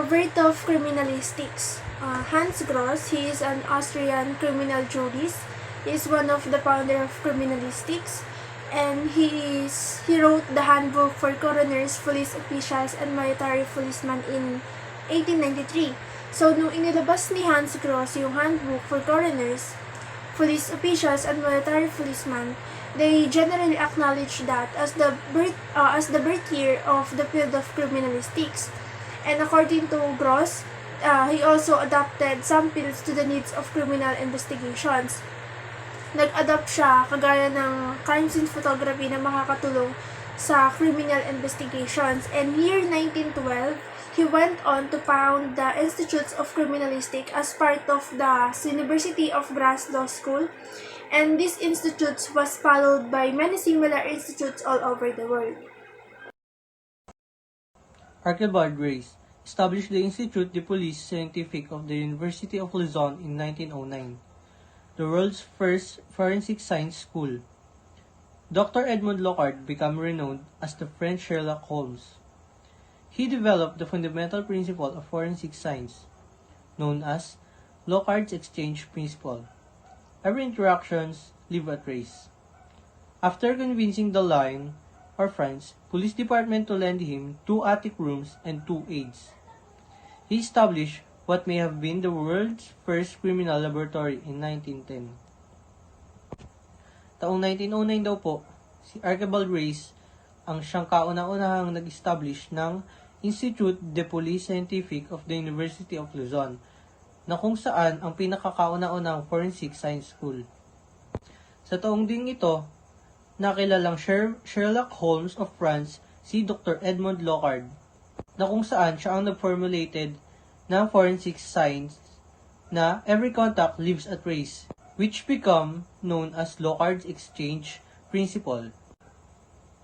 birth of criminalistics. Hans Gross, he is an Austrian criminal jurist. He is one of the founder of criminalistics, and he wrote the handbook for coroners, police officials, and military policemen in 1893. So, nung inilabas ni Hans Gross yung handbook for coroners, police officials, and military policemen, they generally acknowledge that as the birth year of the field of criminalistics. And according to Gross, he also adapted some fields to the needs of criminal investigations. Nag-adapt siya kagaya ng crime scene photography na makakatulong sa criminal investigations. And year 1912, he went on to found the Institutes of Criminalistics as part of the University of Graz Law School. And these institutes was followed by many similar institutes all over the world. Archibald Race established the Institut de Police Scientifique of the University of Lausanne in 1909, the world's first forensic science school. Dr. Edmond Locard became renowned as the French Sherlock Holmes. He developed the fundamental principle of forensic science, known as Locard's exchange principle. Every interactions leave a trace. After convincing the line or friends, police department to lend him 2 attic rooms and 2 aides. He established what may have been the world's first criminal laboratory in 1910. Taong 1909 daw po, si Archibald Race ang siyang kauna-unahang nag-establish ng Institut de Police Scientifique of the University of Lausanne, na kung saan ang pinakakauna-unahang forensic science school. Sa taong ding ito, nakilalang Sherlock Holmes of France si Dr. Edmond Locard, na kung saan siya ang nag-formulated ng forensic science na every contact leaves a trace, which become known as Locard's exchange principle.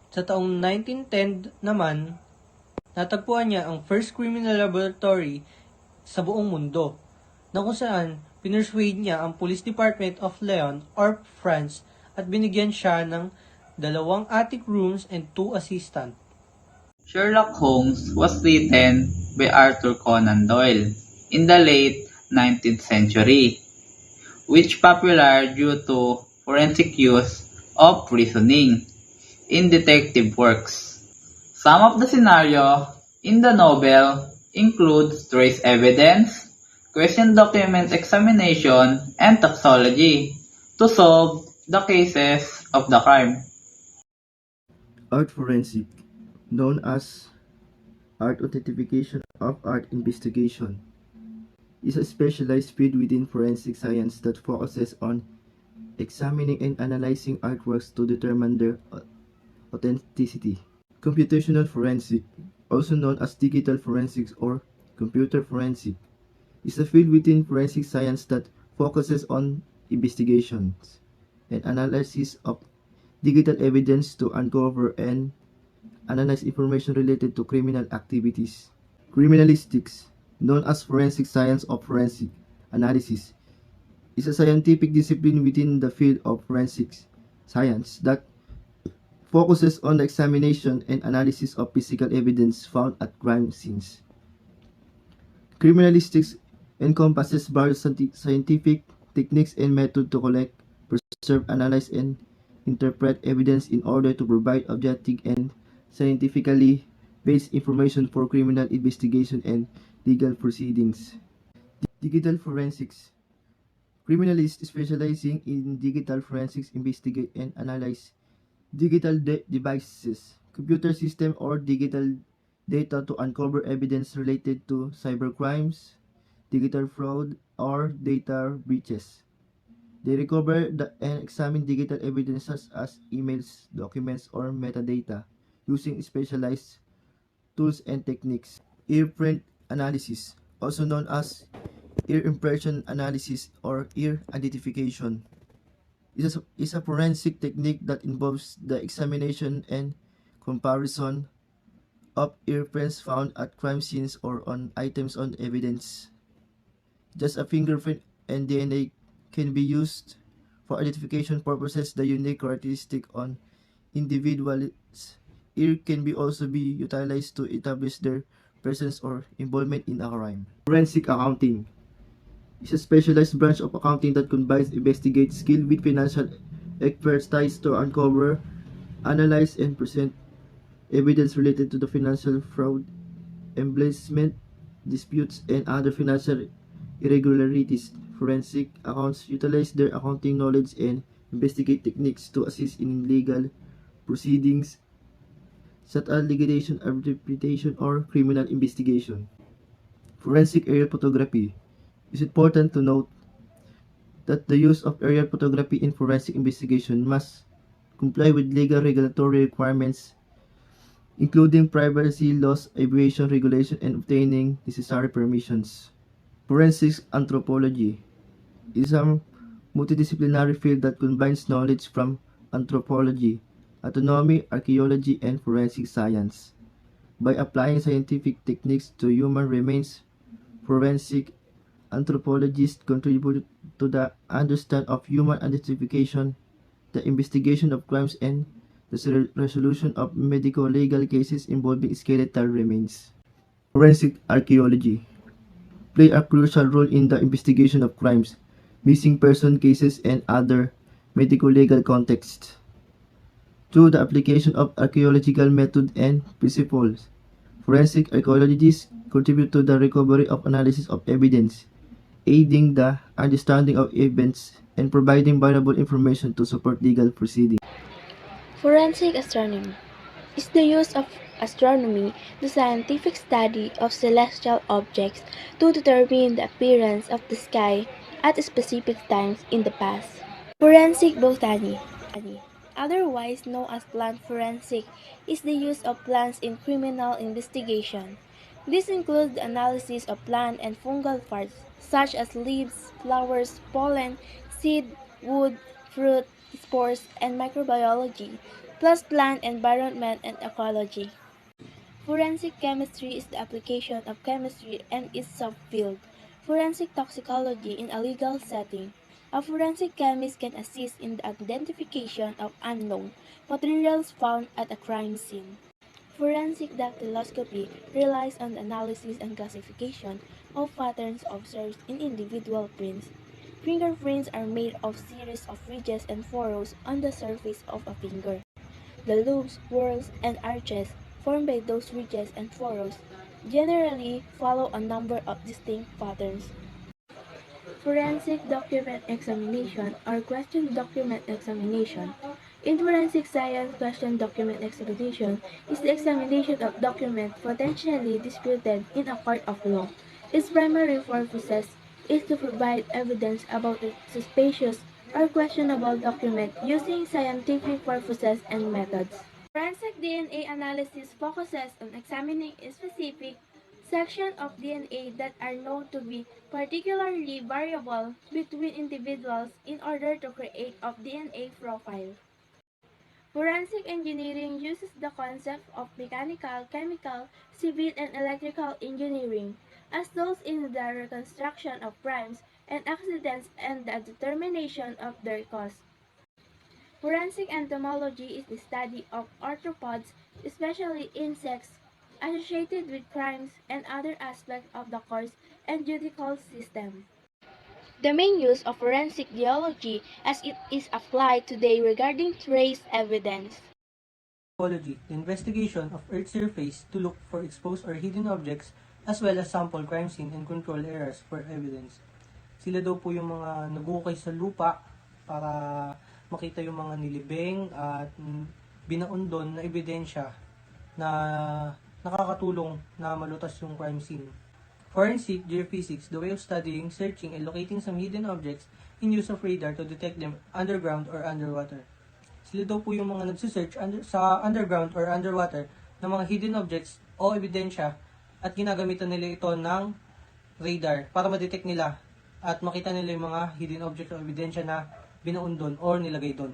Sa taong 1910 naman, natagpuan niya ang first criminal laboratory sa buong mundo, na kung saan pinersuade niya ang Police Department of Lyon or France at binigyan siya ng 2 attic rooms and 2 assistants. Sherlock Holmes was written by Arthur Conan Doyle in the late 19th century, which popular due to forensic use of reasoning in detective works. Some of the scenario in the novel includes trace evidence, question document examination, and toxology to solve the cases of the crime. Art forensic, known as art authentication of art investigation, is a specialized field within forensic science that focuses on examining and analyzing artworks to determine their authenticity. Computational forensic, also known as digital forensics or computer forensic, is a field within forensic science that focuses on investigations and analysis of digital evidence to uncover and analyze information related to criminal activities. Criminalistics, known as forensic science of forensic analysis, is a scientific discipline within the field of forensic science that focuses on the examination and analysis of physical evidence found at crime scenes. Criminalistics encompasses various scientific techniques and methods to collect, preserve, analyze, and interpret evidence in order to provide objective and scientifically based information for criminal investigation and legal proceedings. Digital forensics. Criminalists specializing in digital forensics investigate and analyze digital devices, computer system, or digital data to uncover evidence related to cybercrimes, digital fraud, or data breaches. They recover and examine digital evidence such as emails, documents, or metadata using specialized tools and techniques. Ear print analysis, also known as ear impression analysis or ear identification, is a forensic technique that involves the examination and comparison of ear prints found at crime scenes or on items on evidence. Just a fingerprint and DNA can be used for identification purposes. The unique characteristic on individuals' ear can be also be utilized to establish their presence or involvement in a crime. Forensic accounting is a specialized branch of accounting that combines investigate skill with financial expertise to uncover, analyze, and present evidence related to the financial fraud, embezzlement, disputes, and other financial irregularities. Forensic accounts utilize their accounting knowledge and investigate techniques to assist in legal proceedings such as liquidation, arbitration, or criminal investigation. Forensic aerial photography. It's important to note that the use of aerial photography in forensic investigation must comply with legal regulatory requirements, including privacy laws, aviation regulation, and obtaining necessary permissions. Forensic anthropology is a multidisciplinary field that combines knowledge from anthropology, anatomy, archaeology, and forensic science. By applying scientific techniques to human remains, forensic anthropologists contribute to the understanding of human identification, the investigation of crimes, and the resolution of medico-legal cases involving skeletal remains. Forensic archaeology play a crucial role in the investigation of crimes, missing person cases, and other medico-legal contexts. Through the application of archaeological methods and principles, forensic archaeologists contribute to the recovery of analysis of evidence, aiding the understanding of events and providing valuable information to support legal proceedings. Forensic astronomy is the use of astronomy, the scientific study of celestial objects, to determine the appearance of the sky at specific times in the past. Forensic botany, otherwise known as plant forensic, is the use of plants in criminal investigation. This includes the analysis of plant and fungal parts, such as leaves, flowers, pollen, seed, wood, fruit, spores, and microbiology, plus plant environment and ecology. Forensic chemistry is the application of chemistry and its subfield. Forensic toxicology in a legal setting. A forensic chemist can assist in the identification of unknown materials found at a crime scene. Forensic dactyloscopy relies on the analysis and classification of patterns observed in individual prints. Fingerprints are made of series of ridges and furrows on the surface of a finger. The loops, whorls, and arches formed by those ridges and furrows generally follow a number of distinct patterns. Forensic document examination or question document examination. In forensic science, question document examination is the examination of documents potentially disputed in a court of law. Its primary purpose is to provide evidence about a suspicious or questionable document using scientific purposes and methods. Forensic DNA analysis focuses on examining a specific section of DNA that are known to be particularly variable between individuals in order to create a DNA profile. Forensic engineering uses the concept of mechanical, chemical, civil, and electrical engineering as tools in the reconstruction of crimes and accidents and the determination of their cause. Forensic entomology is the study of arthropods, especially insects, associated with crimes and other aspects of the courts and judicial system. The main use of forensic geology as it is applied today regarding trace evidence. Ecology, the investigation of Earth's surface to look for exposed or hidden objects as well as sample crime scene and control areas for evidence. Sila daw po yung mga nagukay sa lupa para makita yung mga nilibing at binaon doon na ebidensya na nakakatulong na malutas yung crime scene. Forensic geophysics, the way of studying, searching, and locating some hidden objects in use of radar to detect them underground or underwater. Sila daw po yung mga nagsisearch sa underground or underwater ng mga hidden objects o ebidensya at ginagamitan nila ito ng radar para ma-detect nila at makita nila yung mga hidden objects o ebidensya na binaon doon or nilagay doon.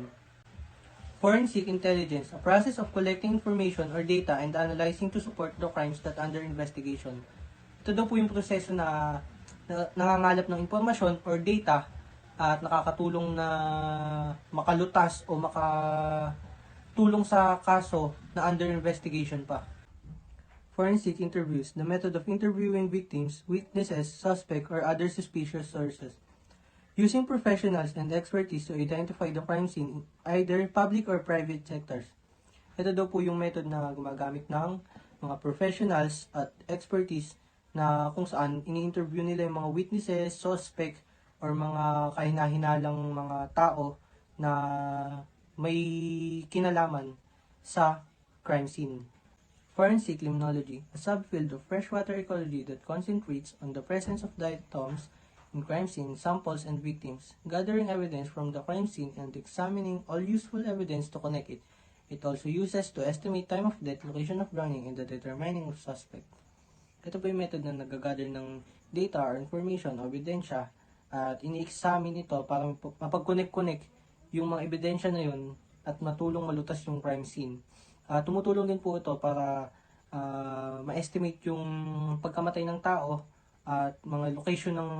Forensic intelligence, a process of collecting information or data and analyzing to support the crimes that under investigation. Ito daw po yung proseso na nangangalap ng impormasyon or data at nakakatulong na makalutas o makatulong sa kaso na under investigation pa. Forensic interviews, the method of interviewing victims, witnesses, suspects, or other suspicious sources, using professionals and expertise to identify the crime scene in either public or private sectors. Ito daw po yung method na gumagamit ng mga professionals at expertise na kung saan ini-interview nila yung mga witnesses, suspect, or mga kahina-hinalang mga tao na may kinalaman sa crime scene. Forensic criminology, a subfield of freshwater ecology that concentrates on the presence of diatoms in crime scene, samples, and victims, gathering evidence from the crime scene and examining all useful evidence to connect it. It also uses to estimate time of death, location of drowning, and the determining of suspect. Ito po yung method na nag-gather ng data or information o ebidensya at ini-examine ito para mapag-connect-connect yung mga ebidensya na yun at matulong malutas yung crime scene. Tumutulong din po ito para ma-estimate yung pagkamatay ng tao at mga location ng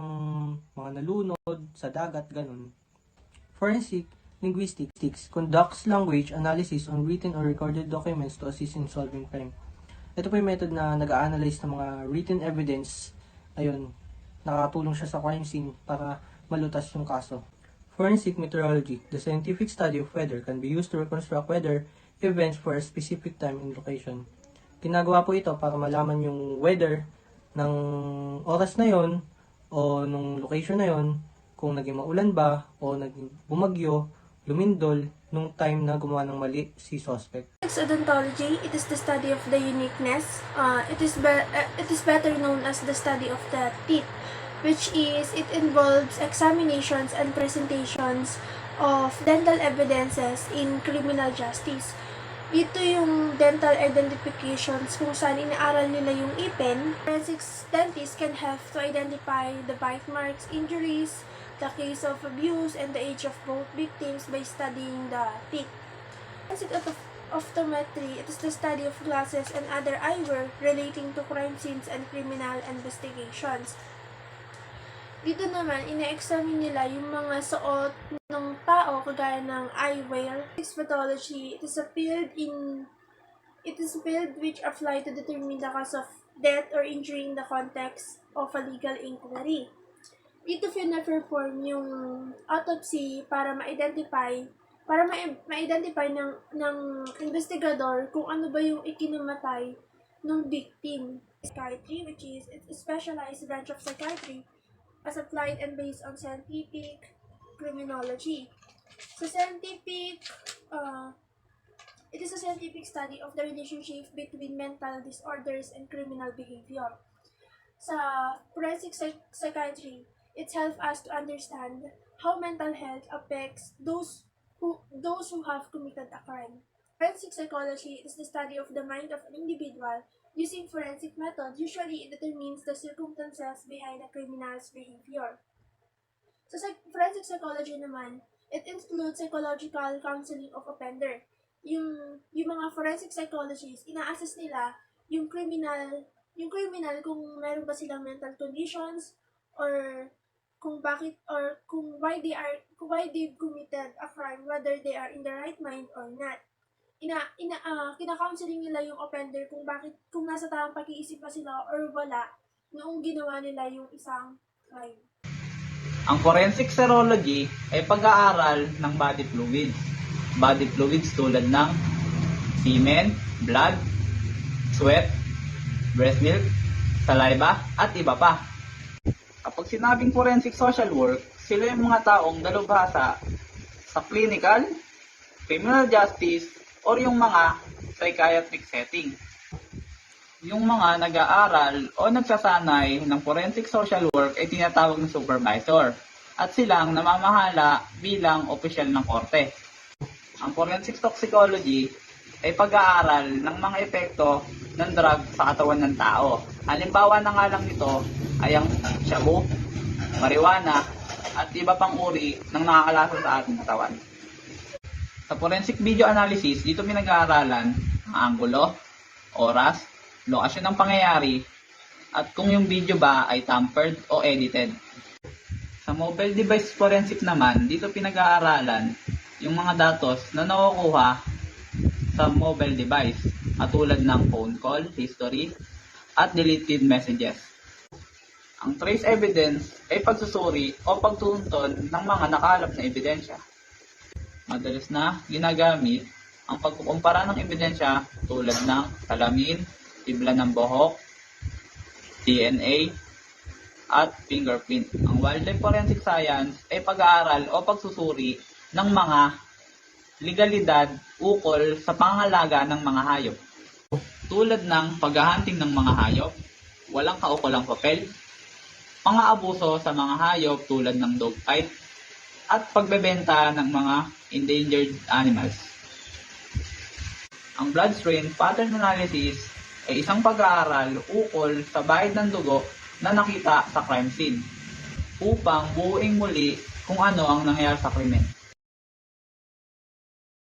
mga nalunod sa dagat, ganun. Forensic linguistics conducts language analysis on written or recorded documents to assist in solving crime. Ito po yung method na nag-a-analyze ng mga written evidence. Ayun, nakatulong siya sa crime scene para malutas yung kaso. Forensic meteorology, the scientific study of weather, can be used to reconstruct weather events for a specific time and location. Ginagawa po ito para malaman yung weather ng oras na yon o nung location na yon, kung naging maulan ba o naging bumagyo, lumindol, nung time na gumawa ng mali si suspect. Odontology, it is the study of the uniqueness. It is better known as the study of the teeth, which is, it involves examinations and presentations of dental evidences in criminal justice. Ito yung dental identifications kung saan inaaral nila yung ipin. Forensic dentists can help to identify the bite marks, injuries, the case of abuse, and the age of both victims by studying the teeth. Forensic optometry, it is the study of glasses and other eyewear relating to crime scenes and criminal investigations. Dito naman, ina-examine nila yung mga suot ng tao kagaya ng eyewear. Pathology, it is a field which apply to determine the cause of death or injury in the context of a legal inquiry. Dito na-perform yung autopsy para ma-identify ng investigador kung ano ba yung ikinamatay ng victim. Psychiatry, which is a specialized branch of psychiatry, as applied and based on scientific criminology. So it is a scientific study of the relationship between mental disorders and criminal behavior. Sa forensic psychiatry, it helps us to understand how mental health affects those who have committed a crime. Forensic psychology is the study of the mind of an individual. Using forensic method, usually it determines the circumstances behind a criminal's behavior. So forensic psychology naman, it includes psychological counseling of offender. Yung mga forensic psychologists, ina-assess nila yung criminal kung meron ba silang mental conditions or kung why they've committed a crime, whether they are in the right mind or not. Kina-counseling nila yung offender kung nasa tamang pag-iisip pa sila or wala noong ginawa nila yung isang crime. Ang forensic serology ay pag-aaral ng body fluids. Body fluids tulad ng semen, blood, sweat, breast milk, saliva, at iba pa. Kapag sinabing forensic social work, sila yung mga taong dalubhasa sa clinical, criminal justice, or yung mga psychiatric setting. Yung mga nag-aaral o nagsasanay ng forensic social work ay tinatawag ng supervisor at silang namamahala bilang opisyal ng korte. Ang forensic toxicology ay pag-aaral ng mga epekto ng drug sa katawan ng tao. Halimbawa na nga lang nito ay ang shabu, marijuana, at iba pang uri ng nakakalason sa ating katawan. Sa forensic video analysis, dito pinag-aaralan ang anggulo, oras, lokasyon ng pangyayari, at kung yung video ba ay tampered o edited. Sa mobile device forensic naman, dito pinag-aaralan yung mga datos na nakukuha sa mobile device. katulad ng phone call, history, at deleted messages. Ang trace evidence ay pagsusuri o pagtuntun ng mga nakalap na ebidensya. Madalas na ginagamit ang pagkukumpara ng ebidensya tulad ng salamin, tibla ng buhok, DNA, at fingerprint. Ang wildlife forensic science ay pag-aaral o pagsusuri ng mga legalidad ukol sa pangangalaga ng mga hayop. Tulad ng paghahunting ng mga hayop, walang kaukulang papel, mga abuso sa mga hayop tulad ng dogfight, at pagbebenta ng mga endangered animals. Ang blood strain pattern analysis ay isang pag-aaral ukol sa bahid ng dugo na nakita sa crime scene upang buuin muli kung ano ang nangyayari sa krimen.